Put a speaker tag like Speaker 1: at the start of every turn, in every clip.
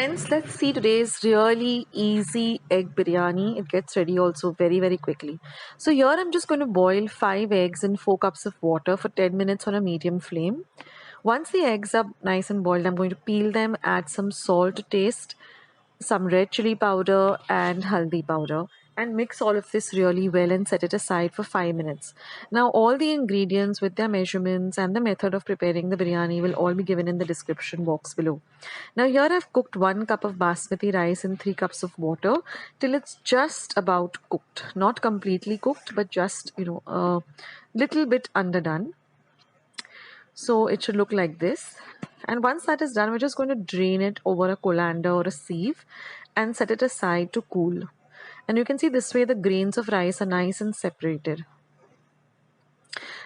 Speaker 1: friends, let's see today's really easy egg biryani. It gets ready also very quickly. So here I'm just going to boil 5 eggs in 4 cups of water for 10 minutes on a medium flame. Once the eggs are nice and boiled, I'm going to peel them, add some salt to taste, some red chili powder and haldi powder, and mix all of this really well and set it aside for 5 minutes. Now all the ingredients with their measurements and the method of preparing the biryani will all be given in the description box below. Now here I've cooked 1 cup of basmati rice in 3 cups of water till it's just about cooked. Not completely cooked, but just, a little bit underdone. So it should look like this. And once that is done, we're just going to drain it over a colander or a sieve and set it aside to cool. And you can see this way the grains of rice are nice and separated.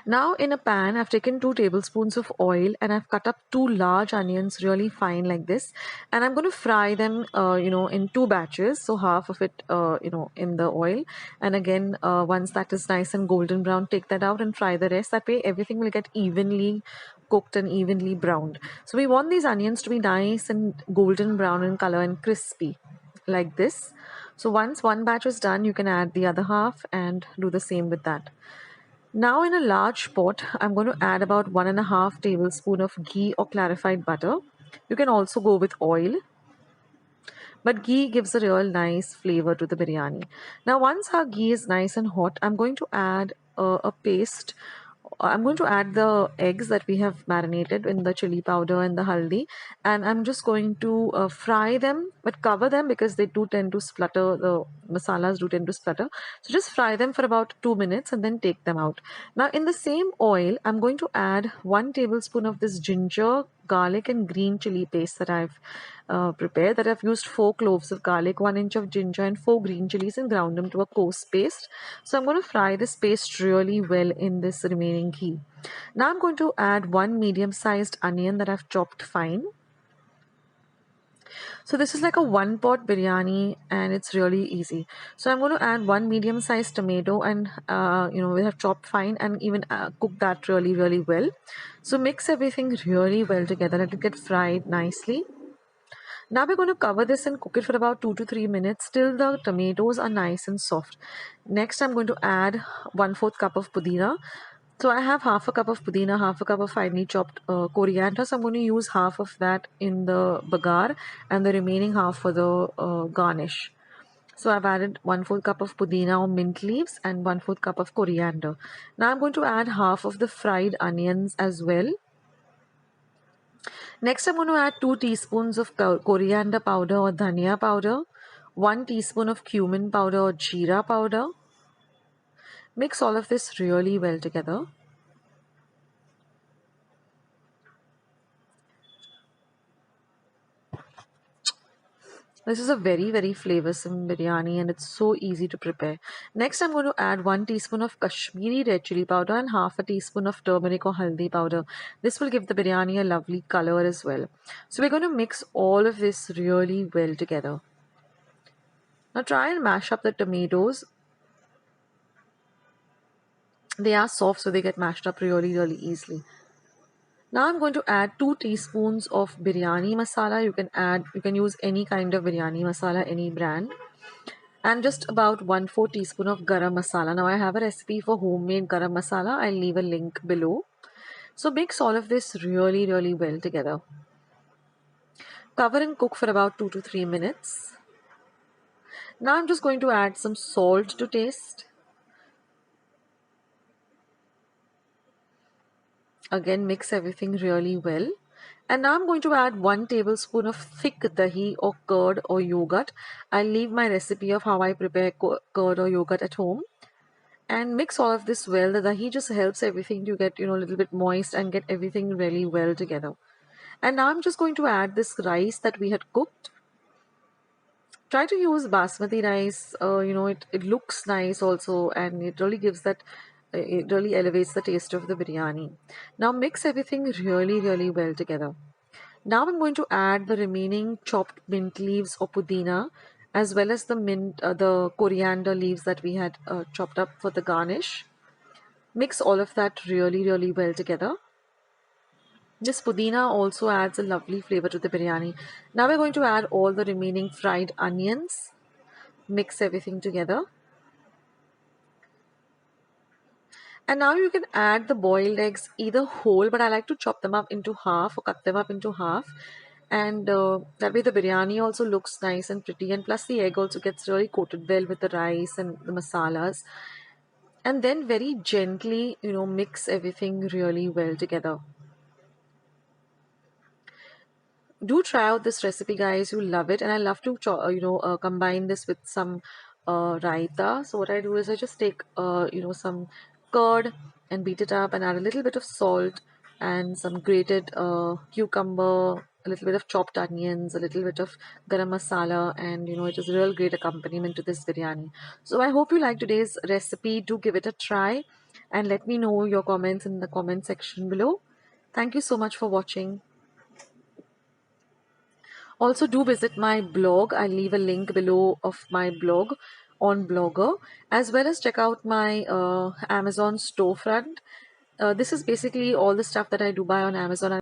Speaker 1: Now in a pan, I've taken 2 tablespoons of oil and I've cut up 2 large onions really fine like this. And I'm going to fry them, in 2 batches. So half of it, in the oil. And again, once that is nice and golden brown, take that out and fry the rest. That way everything will get evenly cooked and evenly browned. So we want these onions to be nice and golden brown in color and crispy like this. So once one batch is done, you can add the other half and do the same with that. Now in a large pot, I'm going to add about 1.5 tablespoon of ghee or clarified butter. You can also go with oil, but ghee gives a real nice flavor to the biryani. Now once our ghee is nice and hot, I'm going to add a paste. I'm going to add the eggs that we have marinated in the chili powder and the haldi, and I'm just going to fry them but cover them because they do tend to splutter. The masalas do tend to splutter, so just fry them for about 2 minutes and then take them out. Now in the same oil, I'm going to add 1 tablespoon of this ginger, garlic and green chili paste that I've prepared. That I've used 4 cloves of garlic, 1 inch of ginger and 4 green chilies and ground them to a coarse paste. So I'm going to fry this paste really well in this remaining ghee. Now I'm going to add 1 medium-sized onion that I've chopped fine. So this is like a 1-pot biryani and it's really easy. So I'm going to add 1 medium-sized tomato and we have chopped fine and even cook that really well. So mix everything really well together. Let it get fried nicely. Now we're going to cover this and cook it for about 2 to 3 minutes till the tomatoes are nice and soft. Next I'm going to add 1/4 cup of pudina. So I have half a cup of pudina, half a cup of finely chopped coriander. So I'm going to use half of that in the bagar and the remaining half for the garnish. So I've added 1/4 cup of pudina or mint leaves and 1/4 cup of coriander. Now I'm going to add half of the fried onions as well. Next I'm going to add 2 teaspoons of coriander powder or dhania powder, 1 teaspoon of cumin powder or jeera powder. Mix all of this really well together. This is a very flavoursome biryani and it's so easy to prepare. Next I'm going to add 1 teaspoon of Kashmiri red chili powder and half a teaspoon of turmeric or haldi powder. This will give the biryani a lovely color as well. So we're going to mix all of this really well together. Now try and mash up the tomatoes. They are soft, so they get mashed up really easily. Now I'm going to add 2 teaspoons of biryani masala. You can use any kind of biryani masala, any brand. And just about 1/4 teaspoon of garam masala. Now I have a recipe for homemade garam masala. I'll leave a link below. So mix all of this really well together. Cover and cook for about 2 to 3 minutes. Now I'm just going to add some salt to taste. Again, mix everything really well. And now I'm going to add 1 tablespoon of thick dahi or curd or yogurt. I'll leave my recipe of how I prepare curd or yogurt at home. And mix all of this well. The dahi just helps everything to get, a little bit moist and get everything really well together. And now I'm just going to add this rice that we had cooked. Try to use basmati rice. It looks nice also, and it really gives that. It really elevates the taste of the biryani. Now mix everything really well together. Now I'm going to add the remaining chopped mint leaves or pudina, as well as the coriander leaves that we had chopped up for the garnish. Mix all of that really well together. This pudina also adds a lovely flavor to the biryani. Now we're going to add all the remaining fried onions. Mix everything together. And now you can add the boiled eggs either whole, but I like to chop them up into half or cut them up into half. And that way the biryani also looks nice and pretty. And plus the egg also gets really coated well with the rice and the masalas. And then very gently, mix everything really well together. Do try out this recipe, guys. You'll love it. And I love to combine this with some raita. So what I do is I just take some curd and beat it up and add a little bit of salt and some grated cucumber, a little bit of chopped onions, a little bit of garam masala, and it is a real great accompaniment to this biryani. So I hope you like today's recipe. Do give it a try and let me know your comments in the comment section below. Thank you so much for watching. Also, do visit my blog. I'll leave a link below of my blog on Blogger, as well as check out my Amazon storefront. This is basically all the stuff that I do buy on Amazon.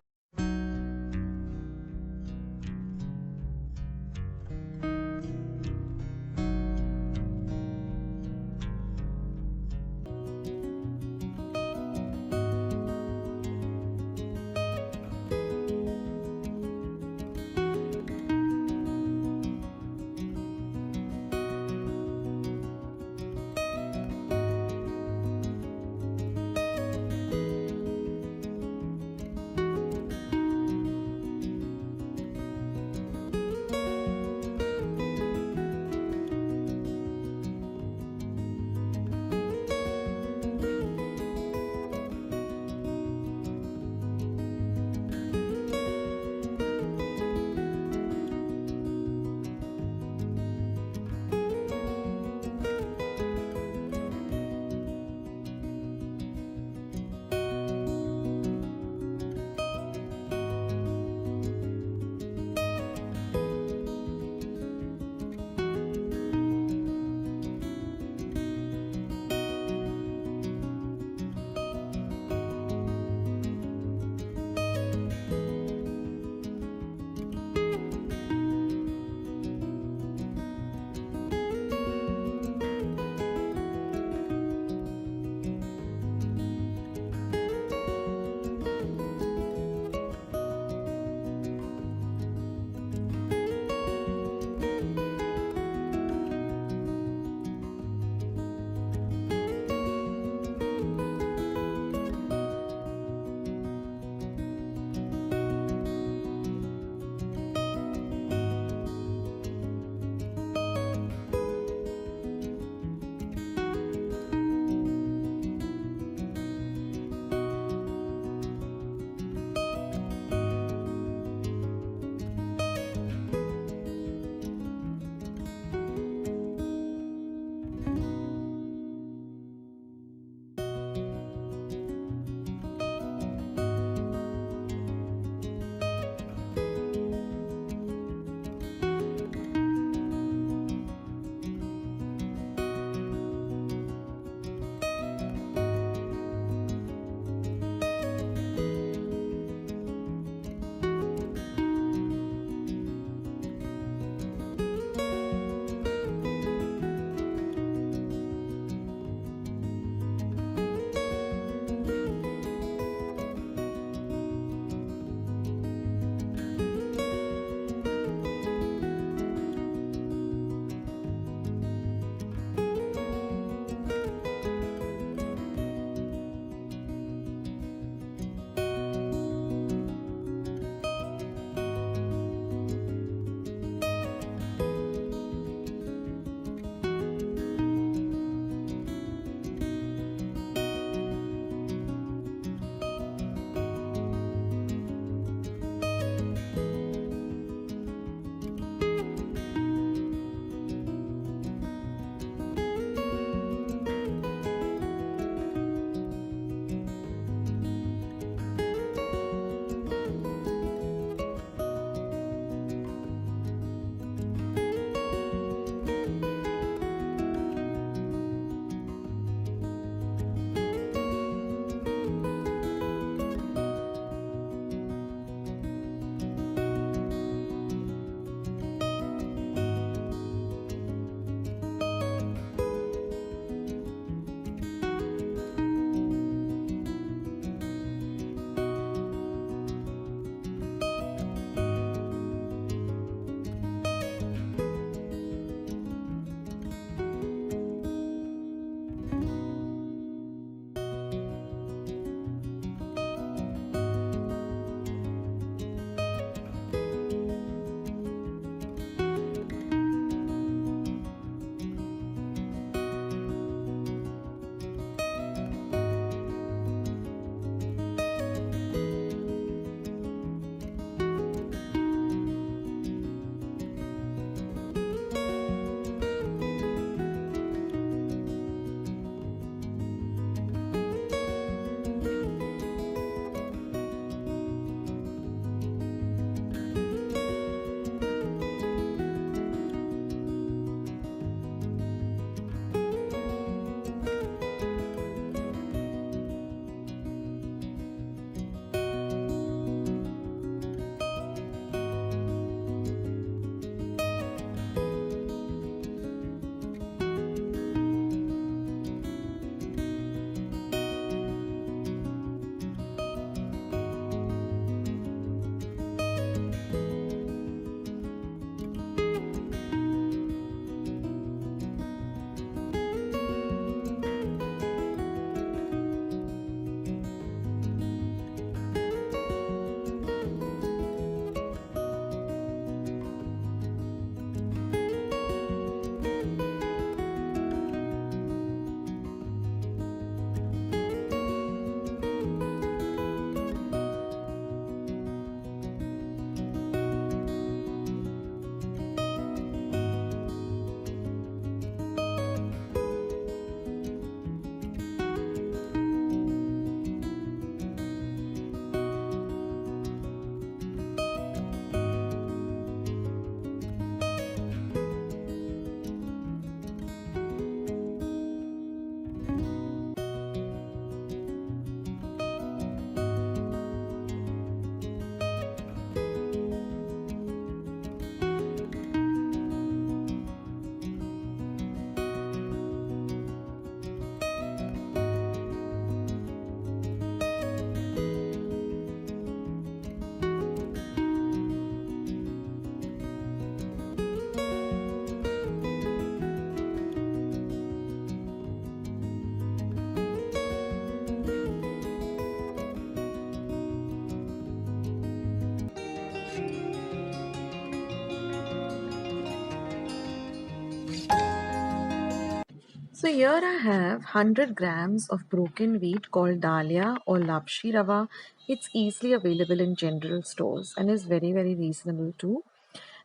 Speaker 1: So here I have 100 grams of broken wheat called dalia or lapshi rava. It's easily available in general stores and is very reasonable too.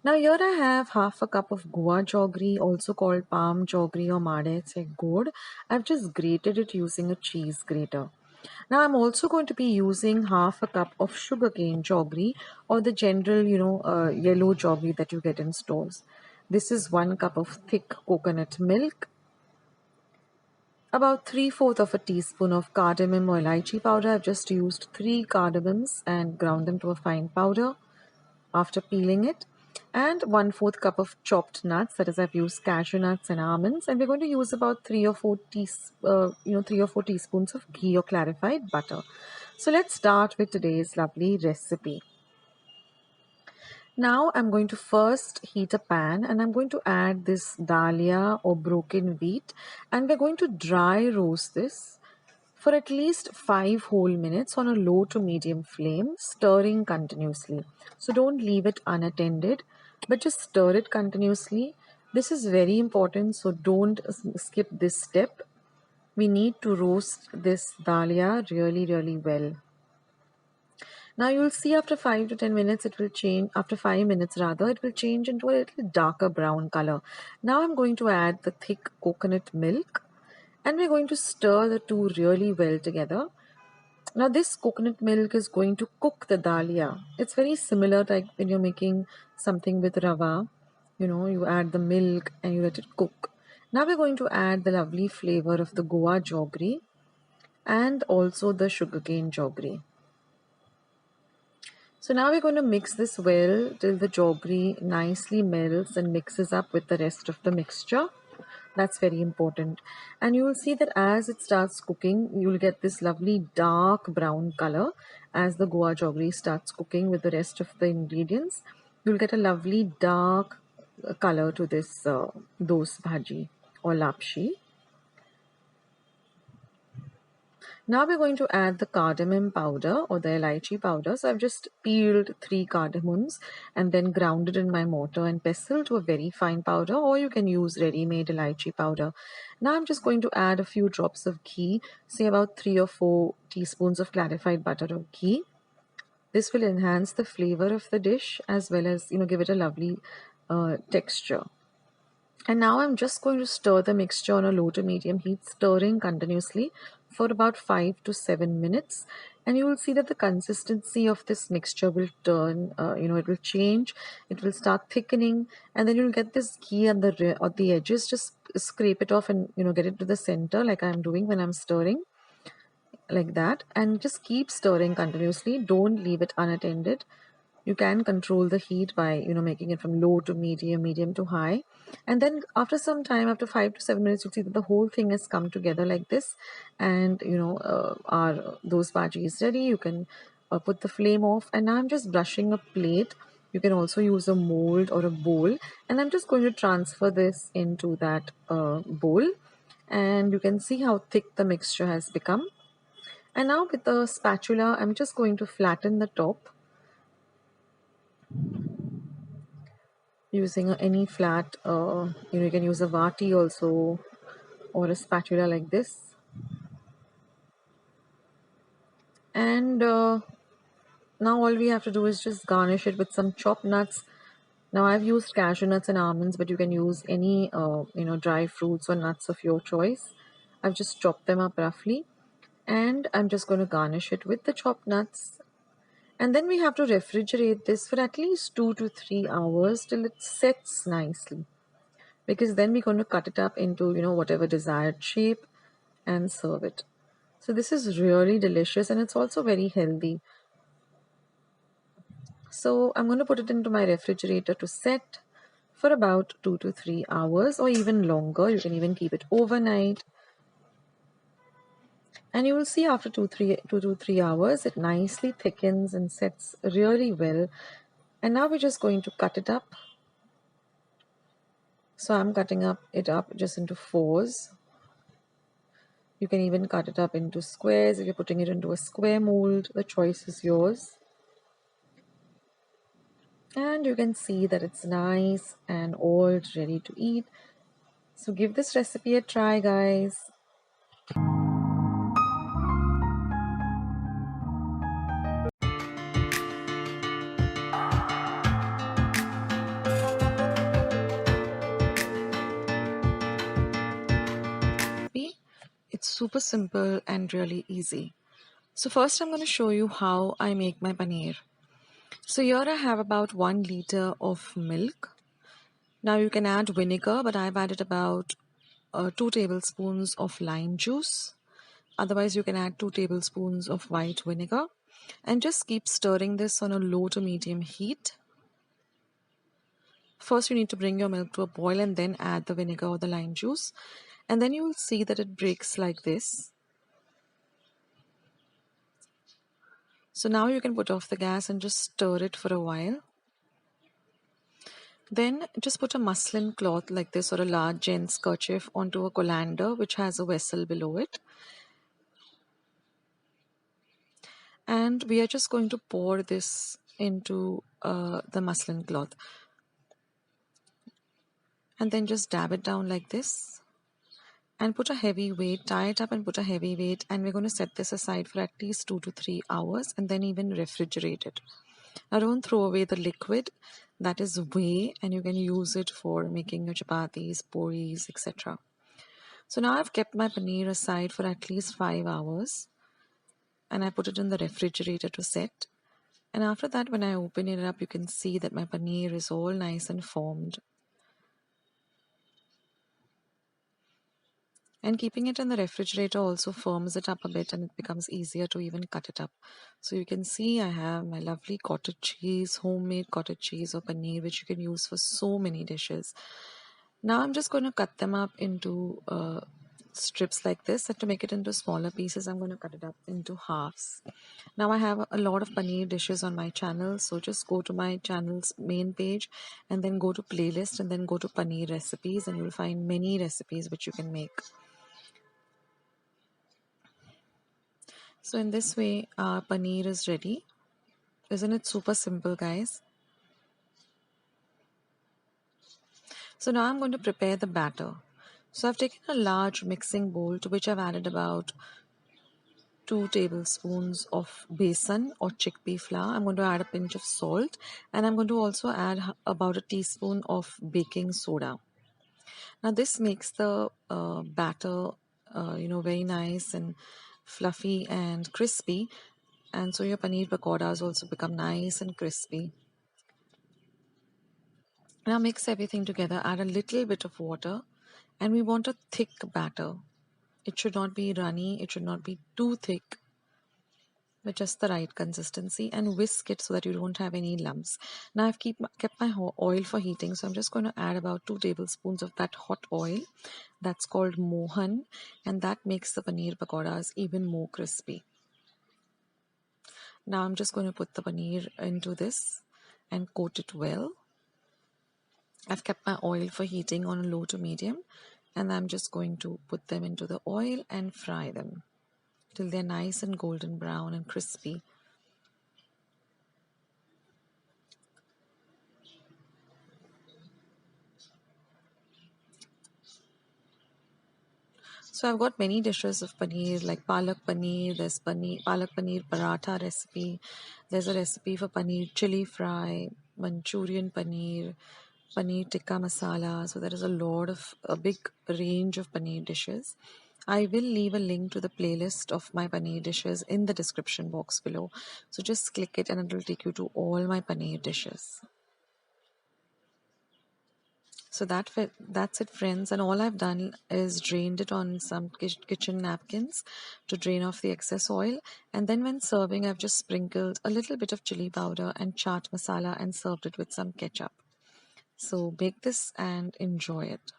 Speaker 1: Now here I have half a cup of guar jaggery, also called palm jaggery or made se god. I've just grated it using a cheese grater. Now I'm also going to be using half a cup of sugarcane jaggery or the general, yellow jaggery that you get in stores. This is 1 cup of thick coconut milk, about 3/4 of a teaspoon of cardamom or elaichi powder. I've just used 3 cardamoms and ground them to a fine powder after peeling it. And 1/4 cup of chopped nuts. That is, I've used cashew nuts and almonds. And we're going to use about 3 or 4 teaspoons of ghee or clarified butter. So let's start with today's lovely recipe. Now I'm going to first heat a pan and I'm going to add this dalia or broken wheat, and we're going to dry roast this for at least 5 whole minutes on a low to medium flame, stirring continuously. So don't leave it unattended, but just stir it continuously. This is very important, so don't skip this step. We need to roast this dalia really well. Now you'll see after 5 to 10 minutes it will change, after 5 minutes rather, it will change into a little darker brown color. Now I'm going to add the thick coconut milk and we're going to stir the two really well together. Now this coconut milk is going to cook the dalia. It's very similar like when you're making something with rava. You add the milk and you let it cook. Now we're going to add the lovely flavor of the guar jaggery and also the sugarcane jaggery. So now we're going to mix this well till the jaggery nicely melts and mixes up with the rest of the mixture. That's very important. And you will see that as it starts cooking, you will get this lovely dark brown color. As the guar jaggery starts cooking with the rest of the ingredients, you'll get a lovely dark color to this dos bhaji or lapshi. Now we're going to add the cardamom powder or the elaichi powder. So I've just peeled 3 cardamoms and then ground it in my mortar and pestle to a very fine powder, or you can use ready-made elaichi powder. Now I'm just going to add a few drops of ghee, say about 3 or 4 teaspoons of clarified butter or ghee. This will enhance the flavor of the dish as well as give it a lovely texture. And now I'm just going to stir the mixture on a low to medium heat, stirring continuously for about 5 to 7 minutes. And you will see that the consistency of this mixture will turn, it will change, it will start thickening, and then you'll get this ghee on the edges. Just scrape it off and, get it to the center like I'm doing when I'm stirring, like that. And just keep stirring continuously. Don't leave it unattended. You can control the heat by making it from low to medium to high, and then after some time, after 5 to 7 minutes, you'll see that the whole thing has come together like this. And our those bhaji is ready. You can put the flame off, and now I'm just brushing a plate. You can also use a mold or a bowl, and I'm just going to transfer this into that bowl, and you can see how thick the mixture has become. And now with the spatula, I'm just going to flatten the top using any flat, you can use a vati also or a spatula like this. And now all we have to do is just garnish it with some chopped nuts. Now I've used cashew nuts and almonds, but you can use any dry fruits or nuts of your choice. I've just chopped them up roughly, and I'm just going to garnish it with the chopped nuts. And then we have to refrigerate this for at least 2 to 3 hours till it sets nicely, because then we're going to cut it up into whatever desired shape and serve it. So this is really delicious, and it's also very healthy. So I'm going to put it into my refrigerator to set for about 2 to 3 hours or even longer. You can even keep it overnight, and you will see after 2 to 3 hours it nicely thickens and sets really well. And now we're just going to cut it up. So I'm cutting it up just into fours. You can even cut it up into squares. If you're putting it into a square mold, the choice is yours. And you can see that it's nice and all ready to eat. So give this recipe a try, guys. It's super simple and really easy. So first I'm going to show you how I make my paneer. So here I have about 1 liter of milk. Now you can add vinegar, but I've added about 2 tablespoons of lime juice. Otherwise you can add 2 tablespoons of white vinegar and just keep stirring this on a low to medium heat. First you need to bring your milk to a boil and then add the vinegar or the lime juice, and then you will see that it breaks like this. So now you can put off the gas and just stir it for a while. Then just put a muslin cloth like this or a large gent's kerchief onto a colander which has a vessel below it. And we are just going to pour this into the muslin cloth. And then just dab it down like this. And put a heavy weight, tie it up and put a heavy weight, and we're going to set this aside for at least 2 to 3 hours and then even refrigerate it. Now don't throw away the liquid, that is whey, and you can use it for making your chapatis, puris, etc. So now I've kept my paneer aside for at least 5 hours and I put it in the refrigerator to set. And after that, when I open it up, you can see that my paneer is all nice and formed. And keeping it in the refrigerator also firms it up a bit and it becomes easier to even cut it up. So you can see I have my lovely cottage cheese, homemade cottage cheese or paneer, which you can use for so many dishes. Now I'm just going to cut them up into strips like this, and to make it into smaller pieces I'm going to cut it up into halves. Now I have a lot of paneer dishes on my channel, so just go to my channel's main page and then go to playlist and then go to paneer recipes, and you'll find many recipes which you can make. So in this way our paneer is ready. Isn't it super simple, guys? So now I'm going to prepare the batter. So I've taken a large mixing bowl to which I've added about 2 tablespoons of besan or chickpea flour. I'm going to add a pinch of salt, and I'm going to also add about a teaspoon of baking soda. Now this makes the batter very nice and fluffy and crispy, and so your paneer pakoras also become nice and crispy. Now mix everything together, add a little bit of water, and we want a thick batter. It should not be runny, it should not be too thick, but just the right consistency, and whisk it so that you don't have any lumps. Now I've kept my oil for heating, so I'm just going to add about 2 tablespoons of that hot oil. That's called mohan, and that makes the paneer pakoras even more crispy. Now I'm just going to put the paneer into this and coat it well. I've kept my oil for heating on a low to medium, and I'm just going to put them into the oil and fry them till they're nice and golden brown and crispy. So I've got many dishes of paneer like palak paneer, there's palak paneer paratha recipe, there's a recipe for paneer chili fry, Manchurian paneer, paneer tikka masala. So there is a big range of paneer dishes. I will leave a link to the playlist of my paneer dishes in the description box below. So just click it and it will take you to all my paneer dishes. So that's it, friends, and all I've done is drained it on some kitchen napkins to drain off the excess oil, and then when serving I've just sprinkled a little bit of chili powder and chaat masala and served it with some ketchup. So bake this and enjoy it.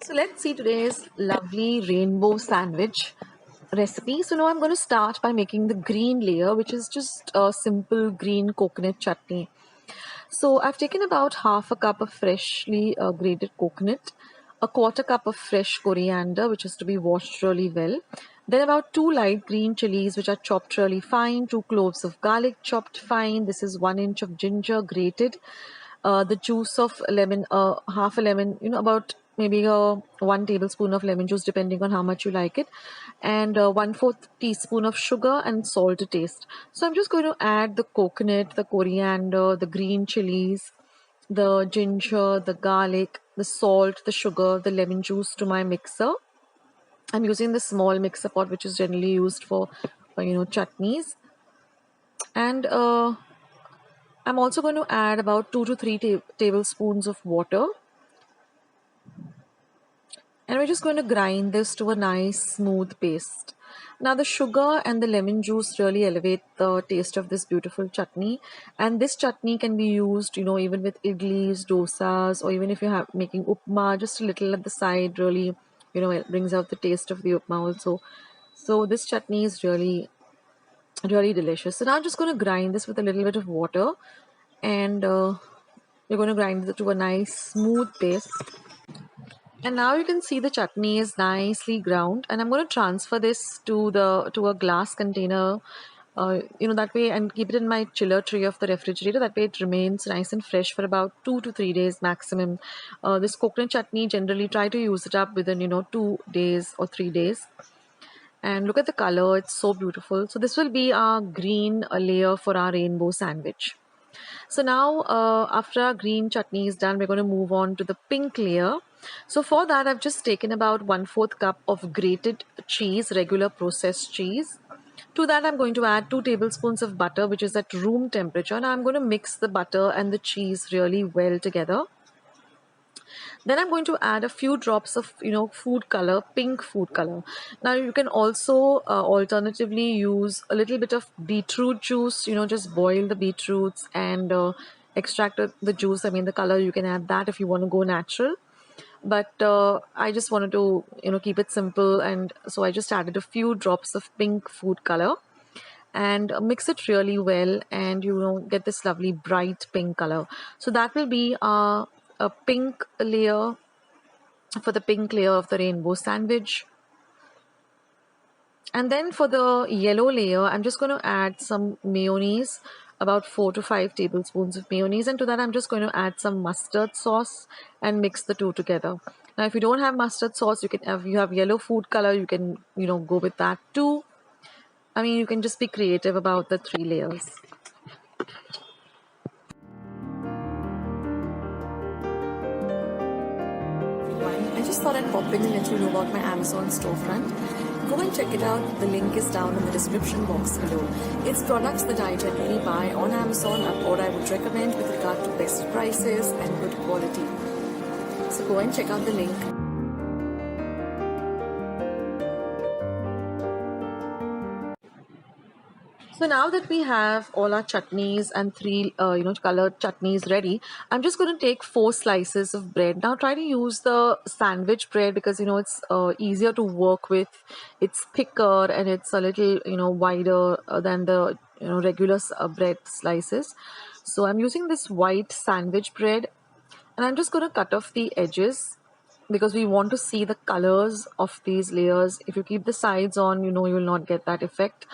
Speaker 1: So let's see today's lovely rainbow sandwich recipe. So now I'm going to start by making the green layer, which is just a simple green coconut chutney. So I've taken about half a cup of freshly grated coconut, a quarter cup of fresh coriander, which is to be washed really well. Then about 2 light green chilies, which are chopped really fine, 2 cloves of garlic chopped fine. This is 1 inch of ginger grated, the juice of lemon, half a lemon, about maybe 1 tablespoon of lemon juice, depending on how much you like it, and 1/4 teaspoon of sugar and salt to taste. So I'm just going to add the coconut, the coriander, the green chilies, the ginger, the garlic, the salt, the sugar, the lemon juice to my mixer. I'm using the small mixer pot, which is generally used for, chutneys. And I'm also going to add about 2 to 3 tablespoons of water. And we're just going to grind this to a nice smooth paste. Now the sugar and the lemon juice really elevate the taste of this beautiful chutney. And this chutney can be used, even with idlis, dosas, or even if you're making upma, just a little at the side, really, it brings out the taste of the upma also. So this chutney is really, really delicious. So now I'm just going to grind this with a little bit of water, and we're going to grind it to a nice smooth paste. And now you can see the chutney is nicely ground, and I'm going to transfer this to a glass container, that way, and keep it in my chiller tray of the refrigerator. That way it remains nice and fresh for about 2 to 3 days maximum. This coconut chutney, generally try to use it up within 2 days or 3 days. And look at the color, it's so beautiful. So this will be our green layer for our rainbow sandwich. So now after our green chutney is done, we're going to move on to the pink layer. So for that, I've just taken about 1/4 cup of grated cheese, regular processed cheese. To that, I'm going to add 2 tablespoons of butter, which is at room temperature. Now I'm going to mix the butter and the cheese really well together. Then I'm going to add a few drops of, food color, pink food color. Now you can also alternatively use a little bit of beetroot juice, just boil the beetroots and extract the juice. I mean, the color, you can add that if you want to go natural. But I just wanted to, keep it simple. And so I just added a few drops of pink food color and mix it really well, and get this lovely bright pink color. So that will be a pink layer for the pink layer of the rainbow sandwich. And then for the yellow layer, I'm just going to add some mayonnaise, about 4 to 5 tablespoons of mayonnaise, and to that I'm just going to add some mustard sauce and mix the two together. Now if you don't have mustard sauce, you have yellow food color, you can go with that too. I mean, you can just be creative about the 3 layers. I just thought I'd pop in and let you know about my Amazon storefront. Go and check it out. The link is down in the description box below. It's products that I generally buy on Amazon, or I would recommend with regard to best prices and good quality. So go and check out the link. So now that we have all our chutneys and 3 colored chutneys ready, I'm just going to take 4 slices of bread. Now try to use the sandwich bread because it's easier to work with. It's thicker and it's a little wider than the regular bread slices. So I'm using this white sandwich bread, and I'm just going to cut off the edges because we want to see the colors of these layers. If you keep the sides on, you will not get that effect.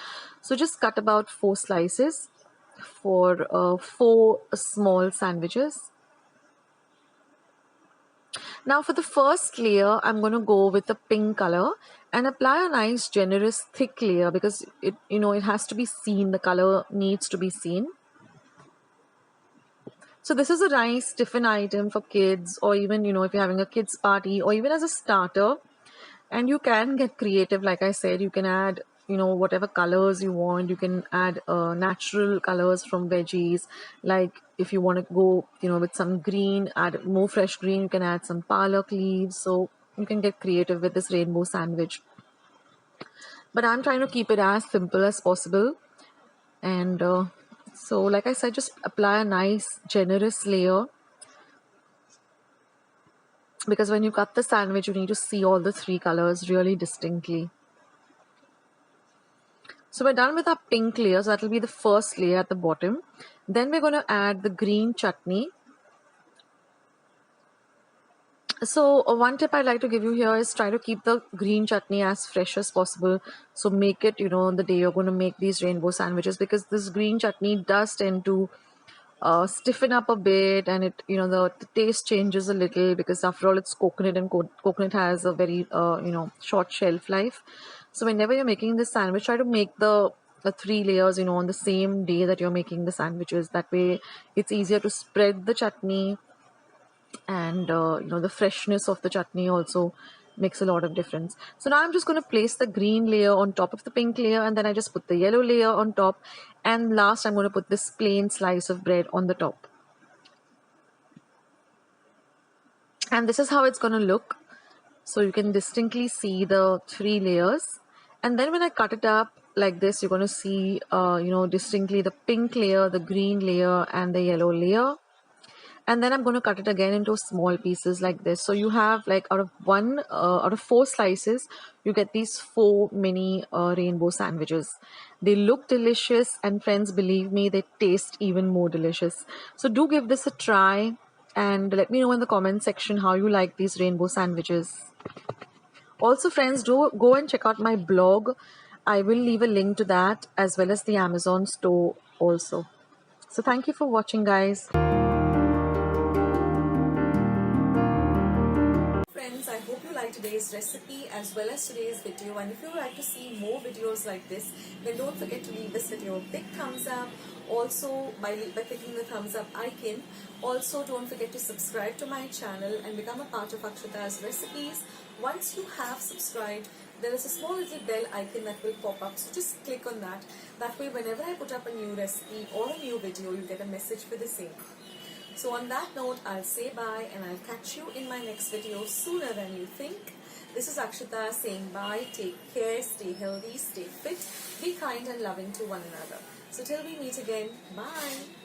Speaker 1: So just cut about 4 slices for 4 small sandwiches. Now for the first layer, I'm going to go with the pink color and apply a nice generous thick layer because it has to be seen. The color needs to be seen. So this is a nice tiffin item for kids, or even, if you're having a kids party, or even as a starter. And you can get creative. Like I said, you can add, whatever colors you want. You can add natural colors from veggies. Like if you want to go, with some green, add more fresh green, you can add some palak leaves. So you can get creative with this rainbow sandwich. But I'm trying to keep it as simple as possible. And so like I said, just apply a nice generous layer because when you cut the sandwich, you need to see all the three colors really distinctly. So we're done with our pink layer, so that will be the first layer at the bottom. Then we're going to add the green chutney. So one tip I'd like to give you here is try to keep the green chutney as fresh as possible. So make it, the day you're going to make these rainbow sandwiches, because this green chutney does tend to stiffen up a bit, and it, the taste changes a little, because after all it's coconut, and coconut has a very, short shelf life. So whenever you're making this sandwich, try to make the three layers, on the same day that you're making the sandwiches. That way it's easier to spread the chutney, and the freshness of the chutney also makes a lot of difference. So now I'm just going to place the green layer on top of the pink layer, and then I just put the yellow layer on top, and last I'm going to put this plain slice of bread on the top. And this is how it's going to look. So you can distinctly see the three layers, and then when I cut it up like this, you're going to see distinctly the pink layer, the green layer, and the yellow layer. And then I'm going to cut it again into small pieces like this. So you have, like, out of four slices, you get these four mini rainbow sandwiches. They look delicious, and friends, believe me, they taste even more delicious. So do give this a try, and let me know in the comment section how you like these rainbow sandwiches. Also, friends, do go and check out my blog. I will leave a link to that, as well as the Amazon store also. So thank you for watching, guys. Friends, I hope you liked today's recipe as well as today's video, and if you would like to see more videos like this, then don't forget to leave this video a big thumbs up. Also, by clicking the thumbs up icon. Also, don't forget to subscribe to my channel and become a part of Akshata's Recipes. Once you have subscribed, there is a small little bell icon that will pop up, so just click on that. That way, whenever I put up a new recipe or a new video, you get a message for the same. So on that note, I'll say bye, and I'll catch you in my next video sooner than you think. This is Akshata saying bye. Take care, stay healthy, stay fit, be kind and loving to one another. So till we meet again, bye.